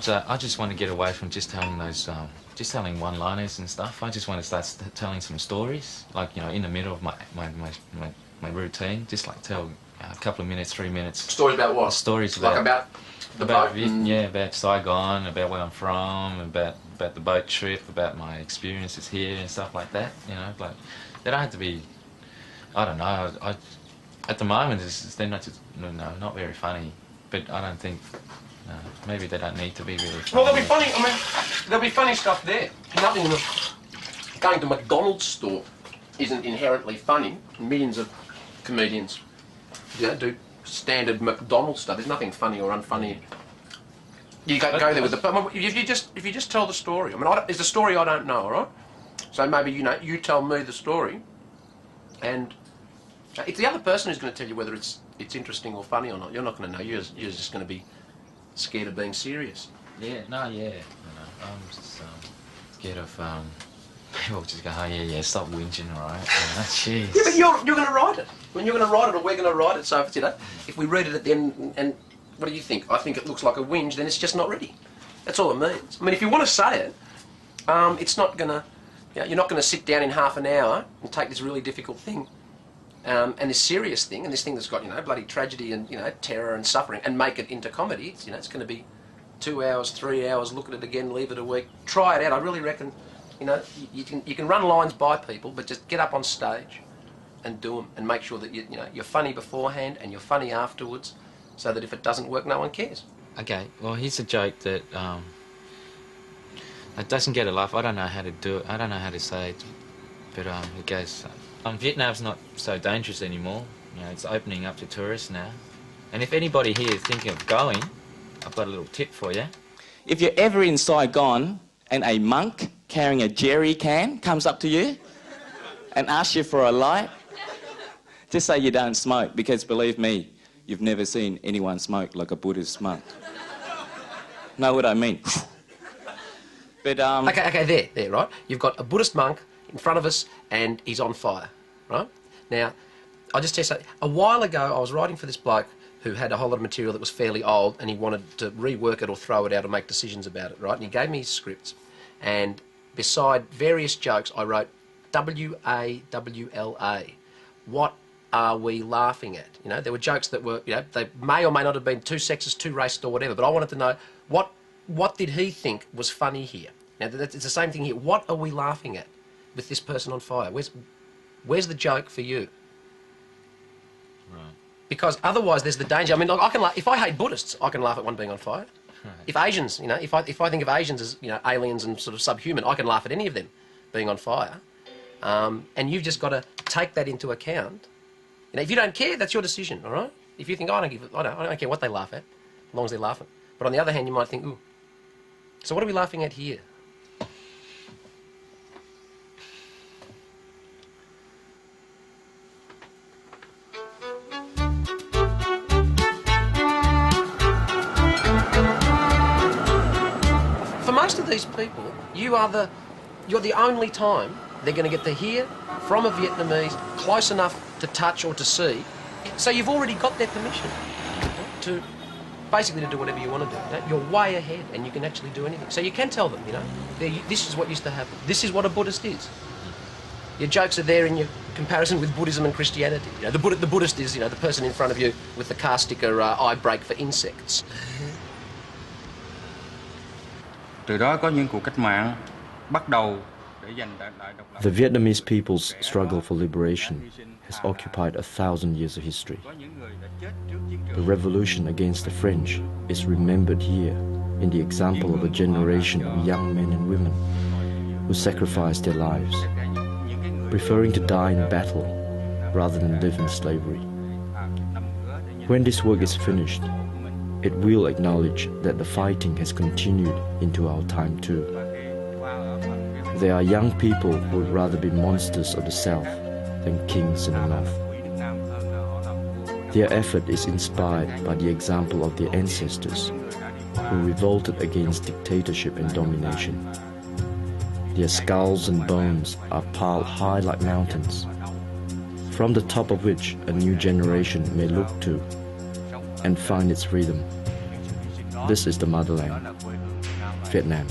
I just want to get away from just telling those, just telling one-liners and stuff. I just want to start telling some stories, like, you know, in the middle of my routine. Just like tell a couple of minutes, 3 minutes. Stories about what? Stories like about the boat. Yeah, about Saigon, about where I'm from, about the boat trip, about my experiences here and stuff like that. You know, like they don't have to be. I don't know. At the moment, they're not very funny. But I don't think. Maybe they don't need to be really funny. Well, they'll be funny. I mean, there'll be funny stuff there. Nothing. Going to McDonald's store isn't inherently funny. Millions of comedians, do standard McDonald's stuff. There's nothing funny or unfunny. You go there with the. If you just tell the story. I mean, it's a story I don't know, all right? So maybe you tell me the story, and it's the other person who's going to tell you whether it's interesting or funny or not. You're not going to know. You're just going to be scared of being serious. Yeah. No. Yeah. I'm just scared of people just go, oh yeah, stop whinging, all right? Jeez. Yeah, but you're going to write it. When you're going to write it, or we're going to write it. So if if we read it at the end, and what do you think? I think it looks like a whinge. Then it's just not ready. That's all it means. I mean, if you want to say it, it's not going to. You're not going to sit down in half an hour and take this really difficult thing, and this serious thing, and this thing that's got bloody tragedy and terror and suffering, and make it into comedy. It's going to be 2 hours, 3 hours. Look at it again. Leave it a week. Try it out. I really reckon. You can run lines by people, but just get up on stage and do them, and make sure that you're funny beforehand and you're funny afterwards, so that if it doesn't work, no one cares. Okay. Well, here's a joke that. It doesn't get a laugh. I don't know how to do it. I don't know how to say it. But it goes, Vietnam's not so dangerous anymore. It's opening up to tourists now. And if anybody here is thinking of going, I've got a little tip for you. If you're ever in Saigon and a monk carrying a jerry can comes up to you and asks you for a light, just say you don't smoke, because believe me, you've never seen anyone smoke like a Buddhist monk. Know what I mean? But, Okay, there, right? You've got a Buddhist monk in front of us, and he's on fire, right? Now, I'll just tell you something. A while ago, I was writing for this bloke who had a whole lot of material that was fairly old, and he wanted to rework it or throw it out or make decisions about it, right? And he gave me his scripts, and beside various jokes, I wrote WAWLA. What are we laughing at? There were jokes that were, they may or may not have been too sexist, too racist or whatever, but I wanted to know what did he think was funny here? Now, it's the same thing here. What are we laughing at with this person on fire? Where's the joke for you? Right. Because otherwise there's the danger. I mean, I can laugh. If I hate Buddhists, I can laugh at one being on fire. Right. If Asians, if I think of Asians as, aliens and sort of subhuman, I can laugh at any of them being on fire. And you've just got to take that into account. If you don't care, that's your decision, all right? If you think, I don't care what they laugh at, as long as they're laughing. But on the other hand, you might think, ooh, so what are we laughing at here? For most of these people, you're the only time they're going to get to hear from a Vietnamese close enough to touch or to see. So you've already got their permission to basically to do whatever you want to do. You're way ahead, and you can actually do anything. So you can tell them, this is what used to happen. This is what a Buddhist is. Your jokes are there in your comparison with Buddhism and Christianity. The Buddhist is, the person in front of you with the car sticker eye brake for insects. Từ đó có những cuộc cách mạng bắt đầu. The Vietnamese people's struggle for liberation has occupied 1,000 years of history. The revolution against the French is remembered here in the example of a generation of young men and women who sacrificed their lives, preferring to die in battle rather than live in slavery. When this work is finished, it will acknowledge that the fighting has continued into our time too. There are young people who would rather be monsters of the South than kings in the North. Their effort is inspired by the example of their ancestors who revolted against dictatorship and domination. Their skulls and bones are piled high like mountains, from the top of which a new generation may look to and find its freedom. This is the motherland. Vietnam.